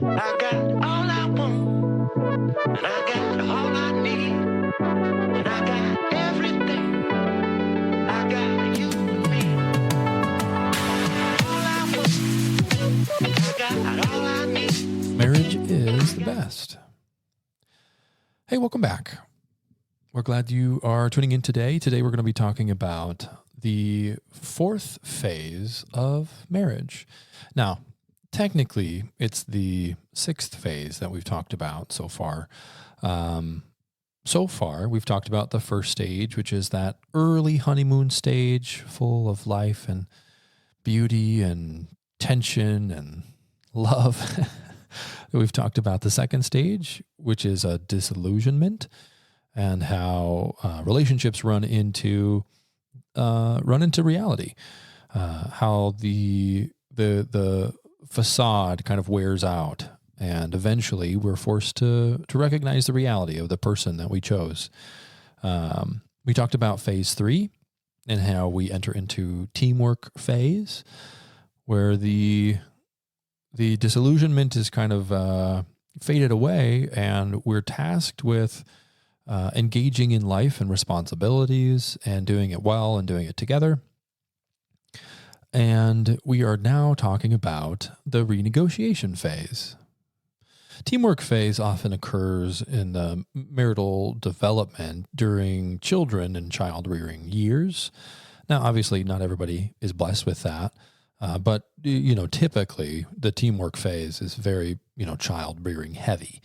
I got all I want, and I got all I need, and I got everything. I got you and me. All I want, I got all I need. Marriage is the best. Hey, welcome back. We're glad you are tuning in today. Today we're going to be talking about the fourth phase of marriage. Now, technically, it's the sixth phase that we've talked about so far. So far, we've talked about the first stage, which is that early honeymoon stage full of life and beauty and tension and love. We've talked about the second stage, which is a disillusionment, and how relationships run into reality, how the facade kind of wears out, and eventually we're forced to recognize the reality of the person that we chose. We talked about phase 3 and how we enter into teamwork phase, where the disillusionment is kind of faded away, and we're tasked with engaging in life and responsibilities and doing it well and doing it together. And we are now talking about the renegotiation phase. Teamwork phase often occurs in the marital development during children and child rearing years. Now, obviously, not everybody is blessed with that. But, typically the teamwork phase is very, child rearing heavy.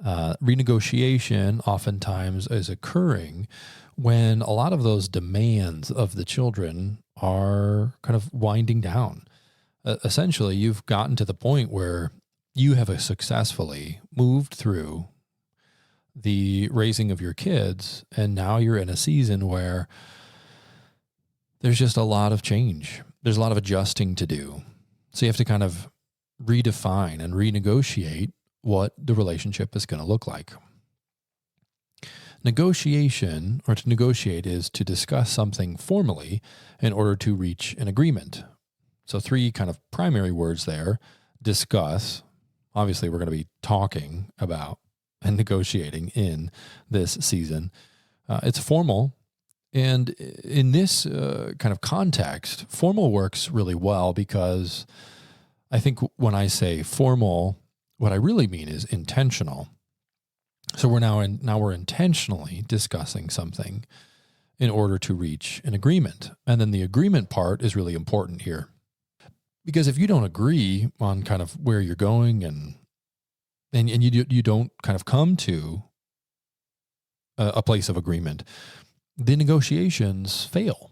Renegotiation oftentimes is occurring when a lot of those demands of the children are kind of winding down. Essentially, you've gotten to the point where you have successfully moved through the raising of your kids, and now you're in a season where there's just a lot of change. There's a lot of adjusting to do. So you have to kind of redefine and renegotiate what the relationship is going to look like. Negotiation, or to negotiate, is to discuss something formally in order to reach an agreement. So 3 kind of primary words there. Discuss. Obviously, we're going to be talking about and negotiating in this season. It's formal. And in this kind of context, formal works really well, because I think when I say formal, what I really mean is intentional. So we're intentionally discussing something in order to reach an agreement. And then the agreement part is really important here. Because if you don't agree on kind of where you're going and you don't kind of come to a place of agreement, the negotiations fail.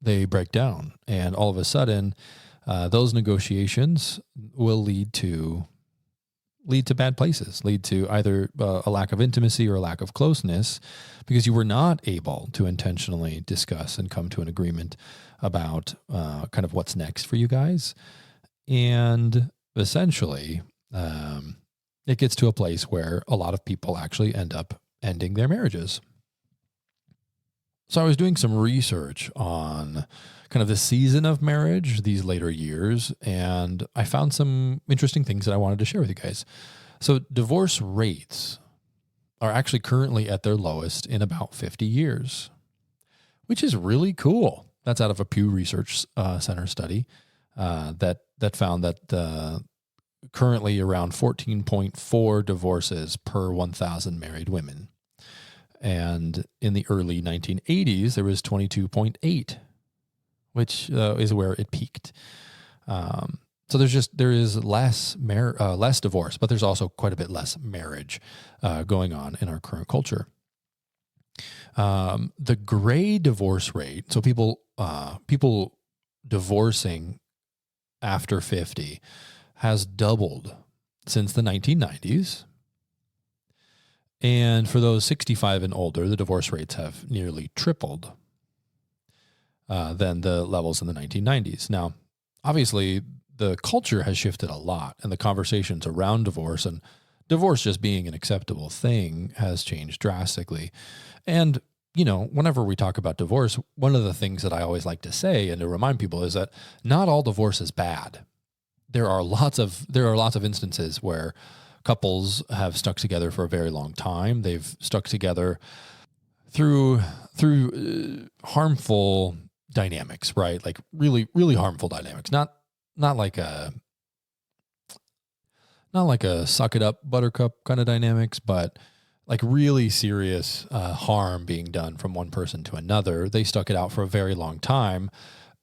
They break down. And all of a sudden, those negotiations will lead to bad places, lead to either a lack of intimacy or a lack of closeness, because you were not able to intentionally discuss and come to an agreement about kind of what's next for you guys. And essentially, it gets to a place where a lot of people actually end up ending their marriages. So I was doing some research on kind of the season of marriage, these later years, and I found some interesting things that I wanted to share with you guys. So divorce rates are actually currently at their lowest in about 50 years, which is really cool. That's out of a Pew Research Center study that found that currently around 14.4 divorces per 1,000 married women. And in the early 1980s, there was 22.8, which is where it peaked. So there is less divorce, but there's also quite a bit less marriage going on in our current culture. The gray divorce rate, so people divorcing after 50, has doubled since the 1990s. And for those 65 and older, the divorce rates have nearly tripled than the levels in the 1990s. Now, obviously, the culture has shifted a lot, and the conversations around divorce and divorce just being an acceptable thing has changed drastically. And, whenever we talk about divorce, one of the things that I always like to say and to remind people is that not all divorce is bad. there are lots of instances where couples have stuck together for a very long time. They've stuck together through harmful dynamics, right? Like really, really harmful dynamics. Not like a suck it up buttercup kind of dynamics, but like really serious harm being done from one person to another. They stuck it out for a very long time,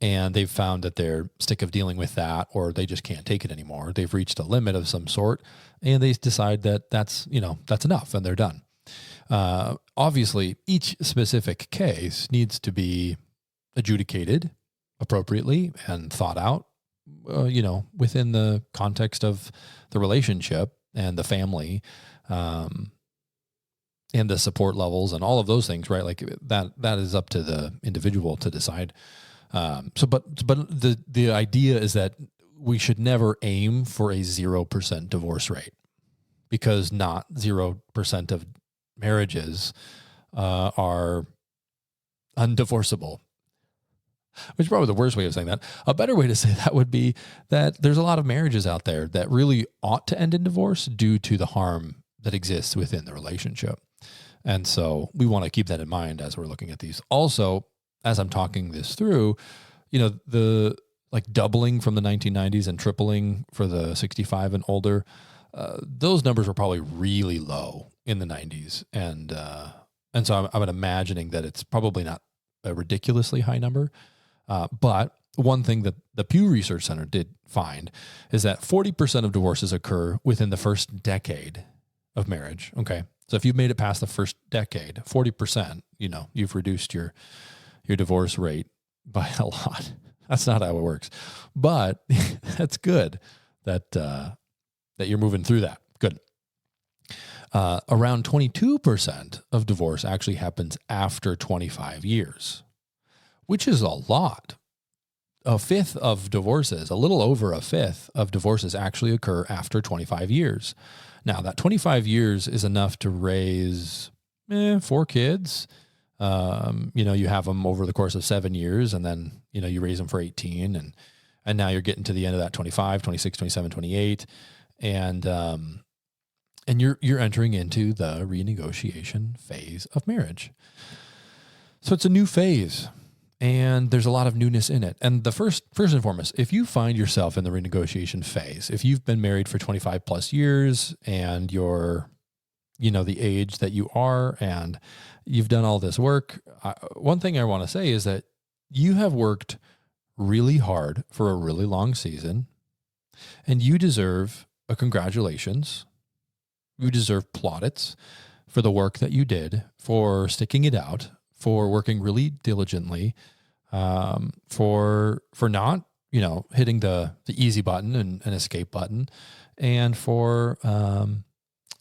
and they've found that they're sick of dealing with that, or they just can't take it anymore. They've reached a limit of some sort, and they decide that that's enough, and they're done. Obviously, each specific case needs to be adjudicated appropriately and thought out, within the context of the relationship and the family, and the support levels and all of those things, right? Like that is up to the individual to decide. But the idea is that we should never aim for a 0% divorce rate, because not 0% of marriages are undivorceable, which is probably the worst way of saying that. A better way to say that would be that there's a lot of marriages out there that really ought to end in divorce due to the harm that exists within the relationship. And so we want to keep that in mind as we're looking at these. Also, as I'm talking this through, the like doubling from the 1990s and tripling for the 65 and older, those numbers were probably really low in the 90s. And so I'm imagining that it's probably not a ridiculously high number. But one thing that the Pew Research Center did find is that 40% of divorces occur within the first decade of marriage. Okay. So if you've made it past the first decade, 40%, you've reduced your divorce rate by a lot. That's not how it works, but that's good that you're moving through that. Good. Around 22% of divorce actually happens after 25 years, which is a lot. A fifth of divorces, a little over a fifth of divorces actually occur after 25 years. Now, that 25 years is enough to raise 4 kids. You have them over the course of 7 years, and then, you raise them for 18, and now you're getting to the end of that 25, 26, 27, 28. And you're entering into the renegotiation phase of marriage. So it's a new phase, and there's a lot of newness in it. And the first and foremost, if you find yourself in the renegotiation phase, if you've been married for 25 plus years and you're, the age that you are, and you've done all this work, one thing I want to say is that you have worked really hard for a really long season, and you deserve a congratulations. You deserve plaudits for the work that you did, for sticking it out, for working really diligently, for not, hitting the easy button and escape button, and for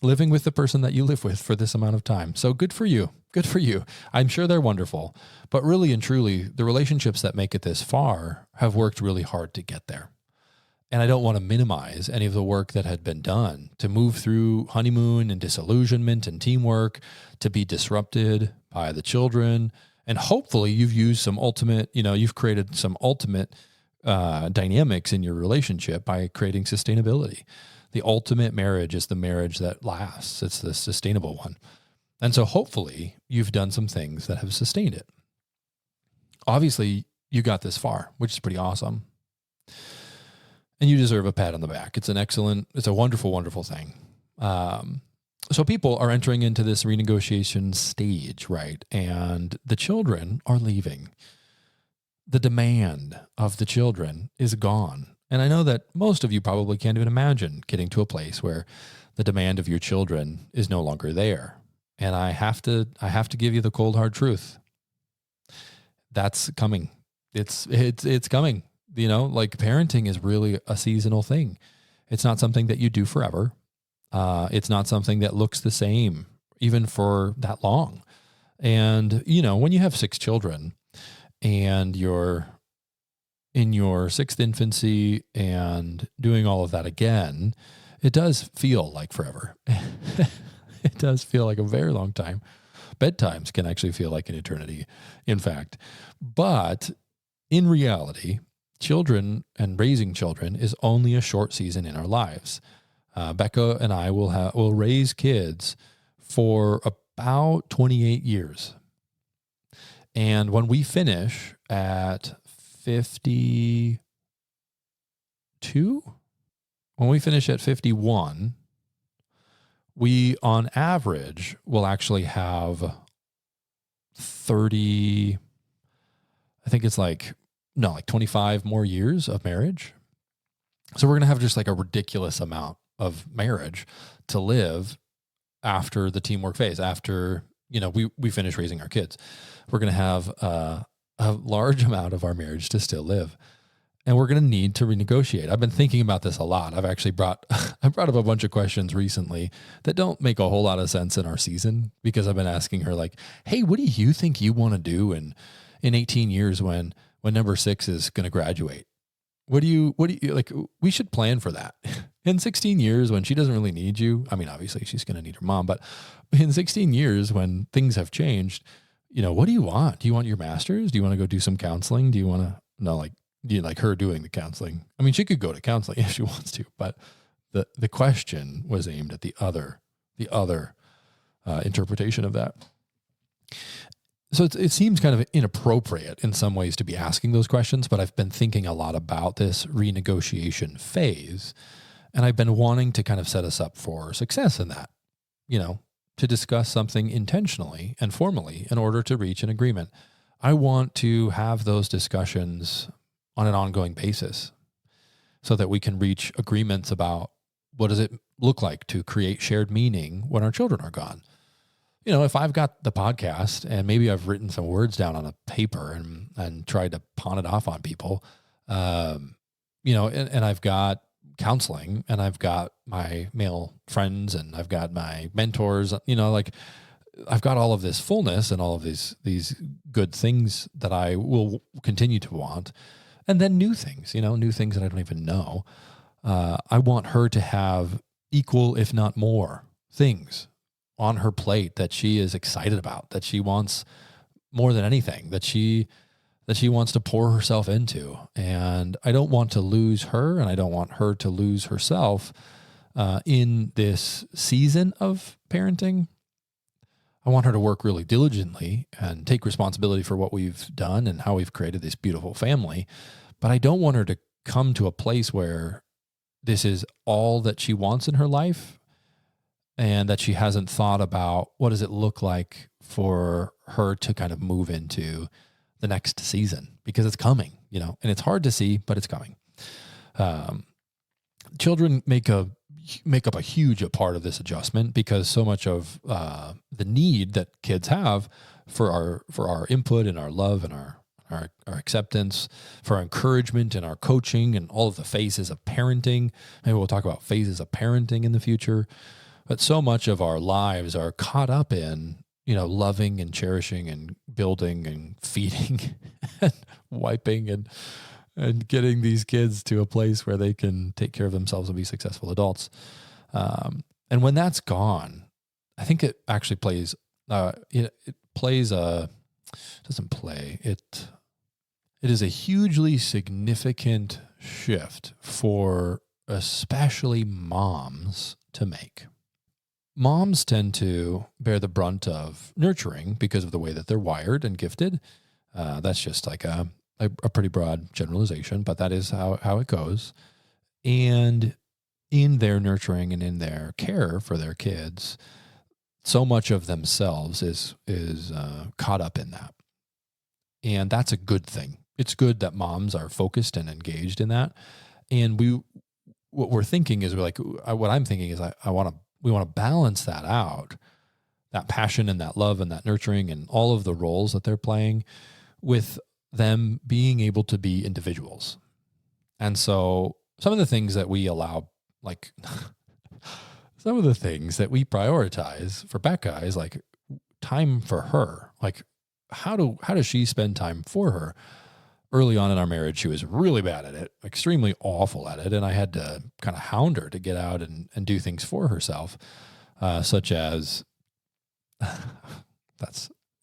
living with the person that you live with for this amount of time. So good for you. Good for you. I'm sure they're wonderful, but really and truly, the relationships that make it this far have worked really hard to get there. And I don't want to minimize any of the work that had been done to move through honeymoon and disillusionment and teamwork, to be disrupted by the children. And hopefully you've used some ultimate, you've created some ultimate dynamics in your relationship by creating sustainability. The ultimate marriage is the marriage that lasts. It's the sustainable one. And so hopefully you've done some things that have sustained it. Obviously you got this far, which is pretty awesome. And you deserve a pat on the back. It's a wonderful, wonderful thing. So people are entering into this renegotiation stage, right? And the children are leaving. The demand of the children is gone. And I know that most of you probably can't even imagine getting to a place where the demand of your children is no longer there. And I have to give you the cold hard truth. That's coming. It's coming. Like parenting is really a seasonal thing. It's not something that you do forever. It's not something that looks the same even for that long. And, when you have 6 children and you're in your 6th infancy and doing all of that again, it does feel like forever. It does feel like a very long time. Bedtimes can actually feel like an eternity, in fact. But in reality, children and raising children is only a short season in our lives. Becca and I will raise kids for about 28 years. And when we finish at 52, when we finish at 51, we on average will actually have 30, I think it's like 25 more years of marriage. So we're going to have just like a ridiculous amount of marriage to live after the teamwork phase, after, we finish raising our kids. We're going to have a large amount of our marriage to still live. And we're going to need to renegotiate. I've been thinking about this a lot. I've actually brought up a bunch of questions recently that don't make a whole lot of sense in our season, because I've been asking her like, hey, what do you think you want to do in 18 years when number 6 is going to graduate? What do you like? We should plan for that. In 16 years when she doesn't really need you. I mean, obviously she's going to need her mom, but in 16 years when things have changed, what do you want? Do you want your master's? Do you want to go do some counseling? Do you want to do you like her doing the counseling? I mean, she could go to counseling if she wants to, but the question was aimed at the other interpretation of that. So it seems kind of inappropriate in some ways to be asking those questions, but I've been thinking a lot about this renegotiation phase, and I've been wanting to kind of set us up for success in that, to discuss something intentionally and formally in order to reach an agreement. I want to have those discussions on an ongoing basis so that we can reach agreements about what does it look like to create shared meaning when our children are gone. If I've got the podcast and maybe I've written some words down on a paper and tried to pawn it off on people, and I've got counseling and I've got my male friends and I've got my mentors, I've got all of this fullness and all of these good things that I will continue to want. And then new things that I don't even know. I want her to have equal, if not more, things on her plate that she is excited about, that she wants more than anything, that she wants to pour herself into. And I don't want to lose her, and I don't want her to lose herself in this season of parenting. I want her to work really diligently and take responsibility for what we've done and how we've created this beautiful family. But I don't want her to come to a place where this is all that she wants in her life and that she hasn't thought about what does it look like for her to kind of move into the next season, because it's coming, and it's hard to see, but it's coming. Children make up a huge part of this adjustment, because so much of the need that kids have for our input and our love and our acceptance, for our encouragement and our coaching and all of the phases of parenting. Maybe we'll talk about phases of parenting in the future. But so much of our lives are caught up in, loving and cherishing and building and feeding and wiping and getting these kids to a place where they can take care of themselves and be successful adults. And when that's gone, I think it actually it is a hugely significant shift for especially moms to make. Moms tend to bear the brunt of nurturing because of the way that they're wired and gifted. That's just like a pretty broad generalization, but that is how it goes. And in their nurturing and in their care for their kids, so much of themselves is caught up in that. And that's a good thing. It's good that moms are focused and engaged in that. And what I'm thinking is we want to balance that out, that passion and that love and that nurturing and all of the roles that they're playing, with them being able to be individuals. And so some of the things that we allow, like some of the things that we prioritize for Becca is like time for her. Like how does she spend time for her? Early on in our marriage, she was really bad at it, extremely awful at it. And I had to kind of hound her to get out and do things for herself, such as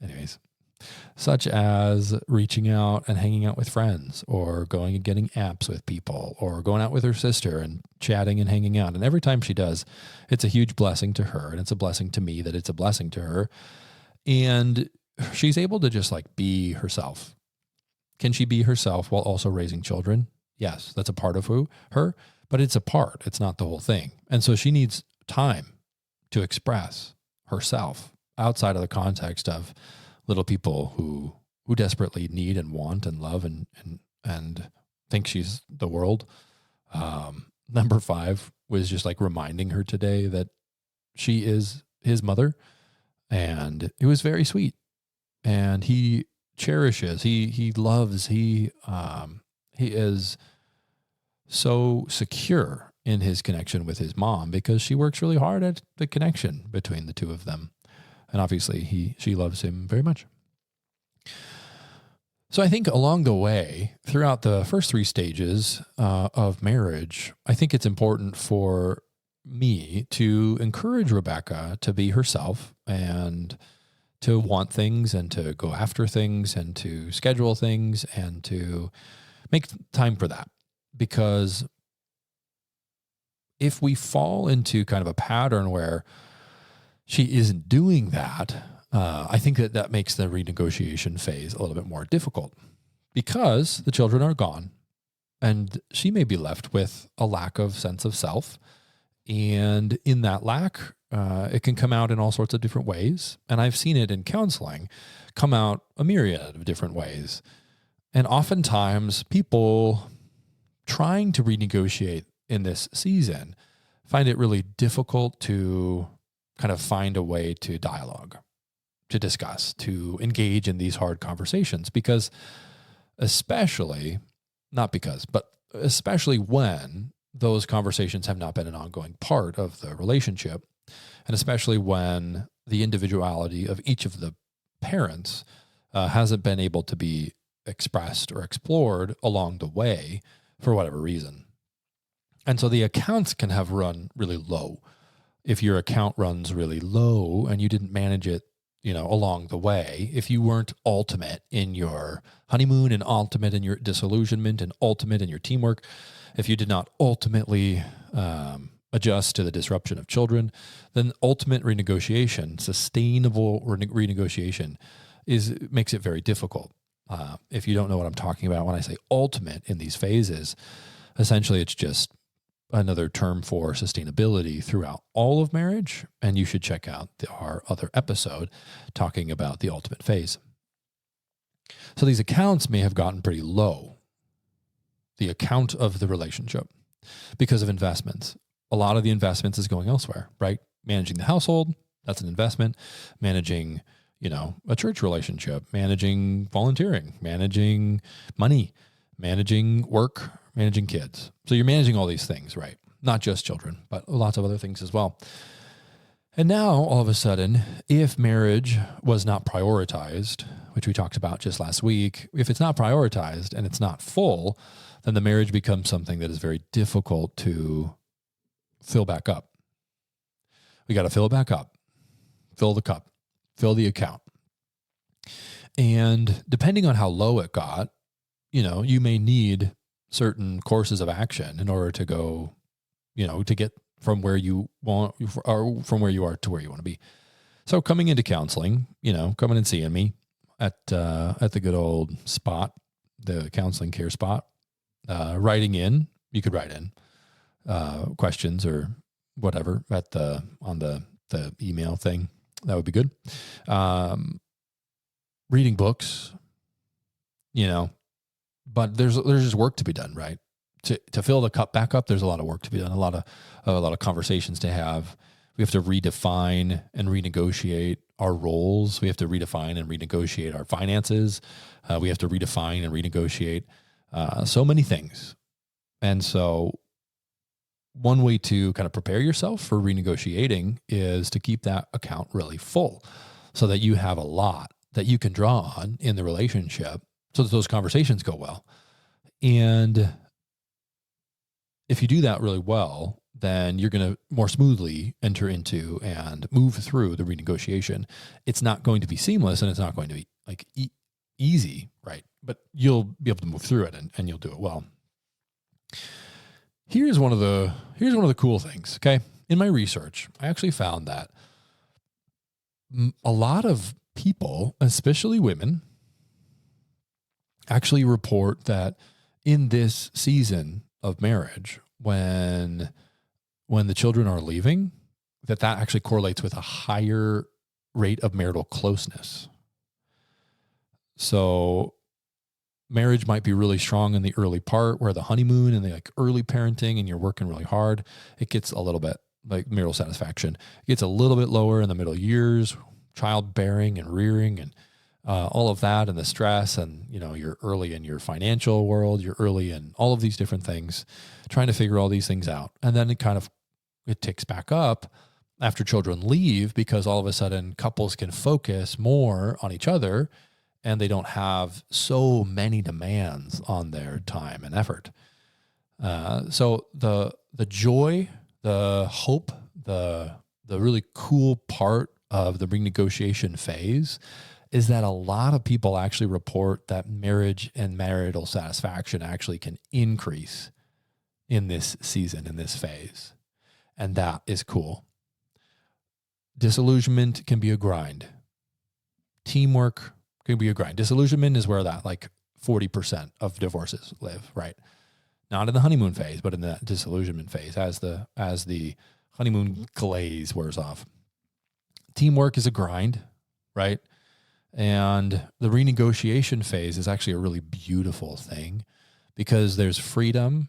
anyways. such as reaching out and hanging out with friends, or going and getting apps with people, or going out with her sister and chatting and hanging out. And every time she does, it's a huge blessing to her. And it's a blessing to me that it's a blessing to her. And she's able to just like be herself. Can she be herself while also raising children? Yes, that's a part of her, but it's a part. It's not the whole thing. And so she needs time to express herself outside of the context of little people who desperately need and want and love and think she's the world. Number 5 was just like reminding her today that she is his mother, and it was very sweet. And he cherishes, he loves, he is so secure in his connection with his mom because she works really hard at the connection between the two of them. And obviously she loves him very much. So I think along the way, throughout the first 3 stages of marriage, I think it's important for me to encourage Rebecca to be herself and to want things and to go after things and to schedule things and to make time for that. Because if we fall into kind of a pattern where she isn't doing that, I think that makes the renegotiation phase a little bit more difficult because the children are gone and she may be left with a lack of sense of self. And in that lack, it can come out in all sorts of different ways. And I've seen it in counseling come out a myriad of different ways. And oftentimes people trying to renegotiate in this season find it really difficult to kind of find a way to dialogue, to discuss, to engage in these hard conversations, because especially when those conversations have not been an ongoing part of the relationship, and especially when the individuality of each of the parents hasn't been able to be expressed or explored along the way for whatever reason. And so the accounts can have run really low. If your account runs really low and you didn't manage it, along the way, if you weren't ultimate in your honeymoon and ultimate in your disillusionment and ultimate in your teamwork, if you did not ultimately adjust to the disruption of children, then ultimate renegotiation, sustainable renegotiation makes it very difficult. If you don't know what I'm talking about when I say ultimate in these phases, essentially it's just another term for sustainability throughout all of marriage. And you should check out our other episode talking about the ultimate phase. So these accounts may have gotten pretty low, the account of the relationship, because of investments. A lot of the investments is going elsewhere, right? Managing the household, that's an investment. Managing, a church relationship, managing volunteering, managing money, managing work, managing kids. So you're managing all these things, right? Not just children, but lots of other things as well. And now, all of a sudden, if marriage was not prioritized, which we talked about just last week, if it's not prioritized and it's not full, then the marriage becomes something that is very difficult to fill back up. We got to fill it back up, fill the cup, fill the account. And depending on how low it got, you may need certain courses of action in order to go, to get from where you want, or from where you are to where you want to be. So coming into counseling, coming and seeing me at the good old spot, the counseling care spot, writing in, you could write in questions or whatever on the email thing. That would be good. Reading books, but there's just work to be done, right? To fill the cup back up, there's a lot of work to be done, a lot of conversations to have. We have to redefine and renegotiate our roles. We have to redefine and renegotiate our finances. We have to redefine and renegotiate so many things. And so one way to kind of prepare yourself for renegotiating is to keep that account really full so that you have a lot that you can draw on in the relationship so that those conversations go well. And if you do that really well, then you're going to more smoothly enter into and move through the renegotiation. It's not going to be seamless and it's not going to be like easy, right? But you'll be able to move through it and you'll do it well. Here's one of the cool things. Okay. In my research, I actually found that a lot of people, especially women, actually report that in this season of marriage, when the children are leaving, that actually correlates with a higher rate of marital closeness. So marriage might be really strong in the early part where the honeymoon and the like early parenting and you're working really hard. It gets a little bit like marital satisfaction. It gets a little bit lower in the middle years, childbearing and rearing and all of that and the stress and, you're early in your financial world, you're early in all of these different things, trying to figure all these things out. And then it ticks back up after children leave because all of a sudden couples can focus more on each other and they don't have so many demands on their time and effort. So the joy, the hope, the really cool part of the renegotiation phase is that a lot of people actually report that marriage and marital satisfaction actually can increase in this season, in this phase. And that is cool. Disillusionment can be a grind. Teamwork can be a grind. Disillusionment is where that like 40% of divorces live, right? Not in the honeymoon phase, but in the disillusionment phase as the honeymoon glaze wears off. Teamwork is a grind, right? And the renegotiation phase is actually a really beautiful thing because there's freedom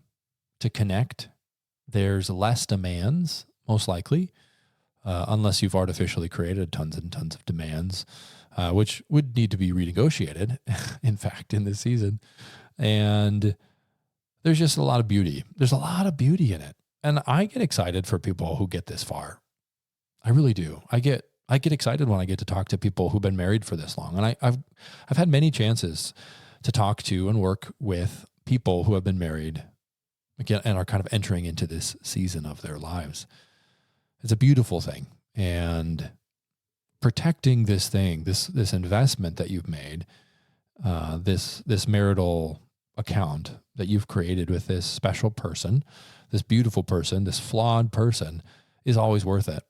to connect. There's less demands, most likely, unless you've artificially created tons and tons of demands, which would need to be renegotiated, in fact, in this season. And there's just a lot of beauty. There's a lot of beauty in it. And I get excited for people who get this far. I really do. I get excited when I get to talk to people who've been married for this long. And I've had many chances to talk to and work with people who have been married again and are kind of entering into this season of their lives. It's a beautiful thing. And protecting this thing, this investment that you've made, this marital account that you've created with this special person, this beautiful person, this flawed person, is always worth it.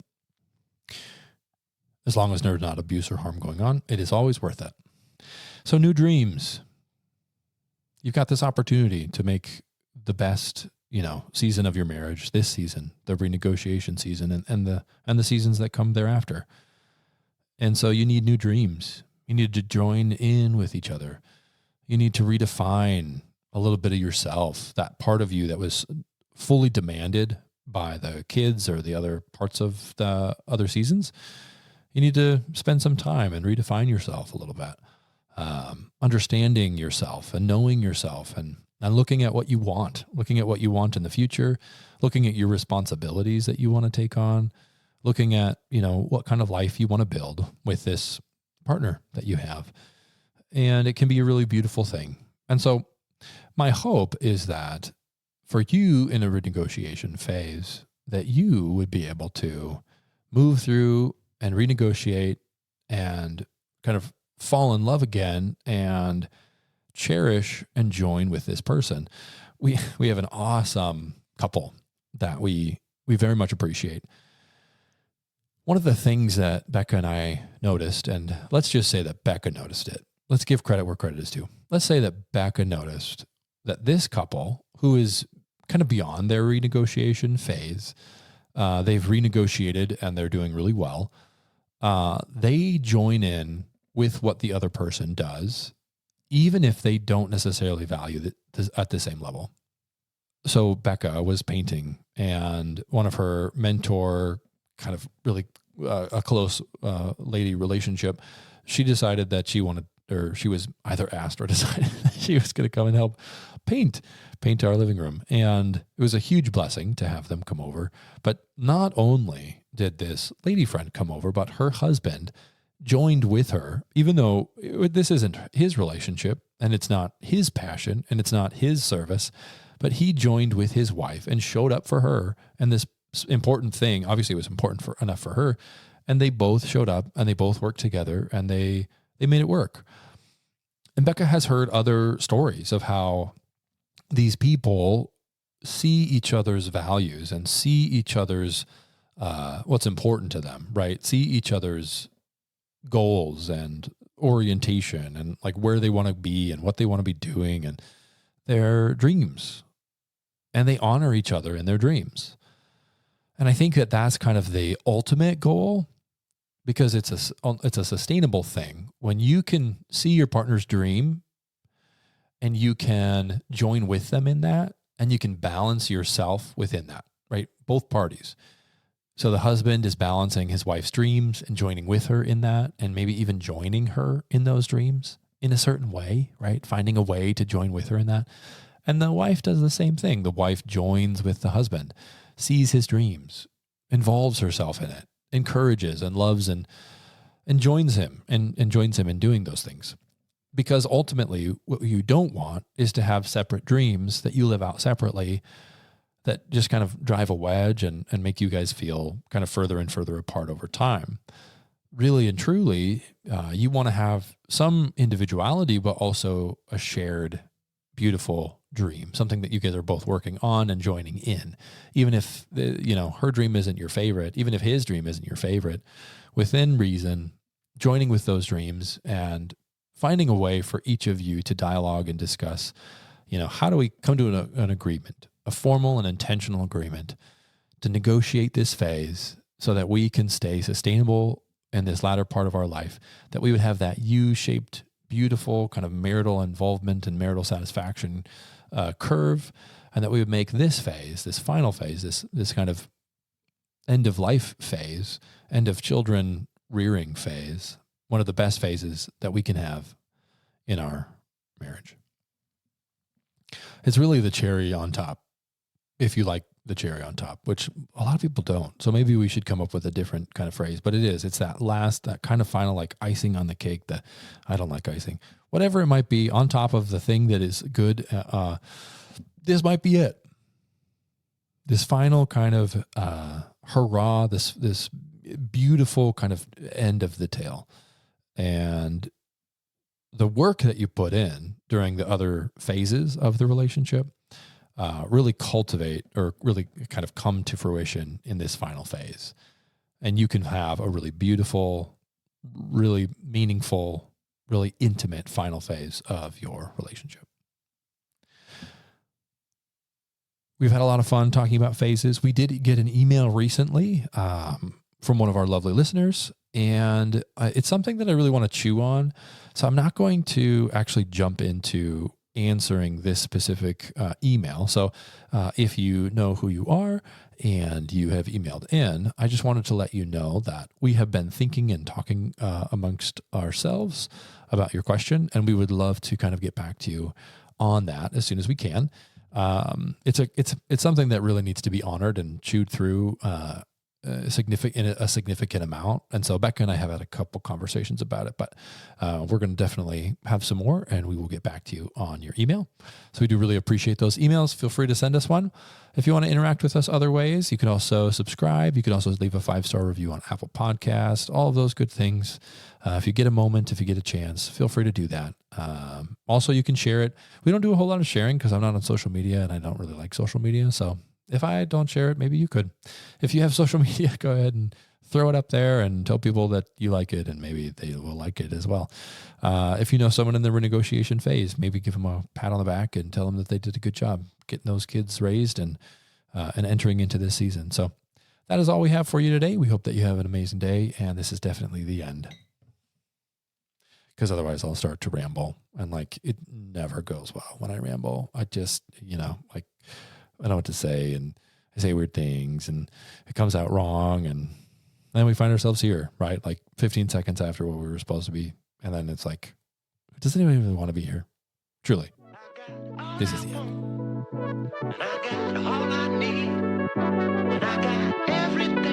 As long as there's not abuse or harm going on, it is always worth it. So new dreams. You've got this opportunity to make the best, season of your marriage, this season, the renegotiation season, and the seasons that come thereafter. And so you need new dreams. You need to join in with each other. You need to redefine a little bit of yourself, that part of you that was fully demanded by the kids or the other parts of the other seasons. You need to spend some time and redefine yourself a little bit, understanding yourself and knowing yourself and looking at what you want in the future, looking at your responsibilities that you want to take on, looking at, what kind of life you want to build with this partner that you have. And it can be a really beautiful thing. And so my hope is that for you in a renegotiation phase, that you would be able to move through and renegotiate and kind of fall in love again and cherish and join with this person. We have an awesome couple that we very much appreciate. One of the things that Becca and I noticed, and let's just say that Becca noticed it. Let's give credit where credit is due. Let's say that Becca noticed that this couple, who is kind of beyond their renegotiation phase, they've renegotiated and they're doing really well. They join in with what the other person does, even if they don't necessarily value it at the same level. So Becca was painting, and one of her mentor, kind of really a close lady relationship, she decided that she was either asked or decided that she was going to come and help paint our living room. And it was a huge blessing to have them come over. But not only did this lady friend come over, but her husband joined with her, even though this isn't his relationship and it's not his passion and it's not his service, but he joined with his wife and showed up for her. And this important thing, obviously it was important enough for her. And they both showed up and they both worked together and they made it work. And Becca has heard other stories of how these people see each other's values and see each other's what's important to them, right? See each other's goals and orientation and like where they want to be and what they want to be doing and their dreams. And they honor each other in their dreams. And I think that that's kind of the ultimate goal, because it's a sustainable thing. When you can see your partner's dream and you can join with them in that, and you can balance yourself within that, right? Both parties. So the husband is balancing his wife's dreams and joining with her in that, and maybe even joining her in those dreams in a certain way, right? Finding a way to join with her in that. And the wife does the same thing. The wife joins with the husband, sees his dreams, involves herself in it, encourages and loves and joins him and joins him in doing those things. Because ultimately what you don't want is to have separate dreams that you live out separately that just kind of drive a wedge and make you guys feel kind of further and further apart over time. Really and truly, you want to have some individuality, but also a shared, beautiful dream, something that you guys are both working on and joining in. Even if, her dream isn't your favorite, even if his dream isn't your favorite, within reason, joining with those dreams and finding a way for each of you to dialogue and discuss, how do we come to an agreement, a formal and intentional agreement to negotiate this phase so that we can stay sustainable in this latter part of our life, that we would have that U-shaped, beautiful kind of marital involvement and marital satisfaction curve, and that we would make this phase, this final phase, this kind of end of life phase, end of children rearing phase, one of the best phases that we can have in our marriage. It's really the cherry on top, if you like the cherry on top, which a lot of people don't. So maybe we should come up with a different kind of phrase, but it's that kind of final, like icing on the cake that I don't like icing, whatever it might be on top of the thing that is good. This might be it. This final kind of hurrah, this beautiful kind of end of the tale. And the work that you put in during the other phases of the relationship really cultivate or really kind of come to fruition in this final phase. And you can have a really beautiful, really meaningful, really intimate final phase of your relationship. We've had a lot of fun talking about phases. We did get an email recently from one of our lovely listeners, and it's something that I really want to chew on. So I'm not going to actually jump into answering this specific email. So if you know who you are and you have emailed in, I just wanted to let you know that we have been thinking and talking amongst ourselves about your question, and we would love to kind of get back to you on that as soon as we can. It's something that really needs to be honored and chewed through a significant amount. And so Becca and I have had a couple conversations about it, but we're going to definitely have some more, and we will get back to you on your email. So we do really appreciate those emails. Feel free to send us one. If you want to interact with us other ways, you can also subscribe. You can also leave a 5-star review on Apple Podcasts, all of those good things. If you get a moment, if you get a chance, feel free to do that. Also, you can share it. We don't do a whole lot of sharing because I'm not on social media and I don't really like social media. So if I don't share it, maybe you could. If you have social media, go ahead and throw it up there and tell people that you like it, and maybe they will like it as well. If you know someone in the renegotiation phase, maybe give them a pat on the back and tell them that they did a good job getting those kids raised and entering into this season. So that is all we have for you today. We hope that you have an amazing day, and this is definitely the end. Because otherwise I'll start to ramble, and it never goes well when I ramble. I just, I don't know what to say, and I say weird things, and it comes out wrong, and then we find ourselves here, right? 15 seconds after what we were supposed to be, and then it's does anyone even want to be here? Truly, this is the end. And I got all I need, and I got everything.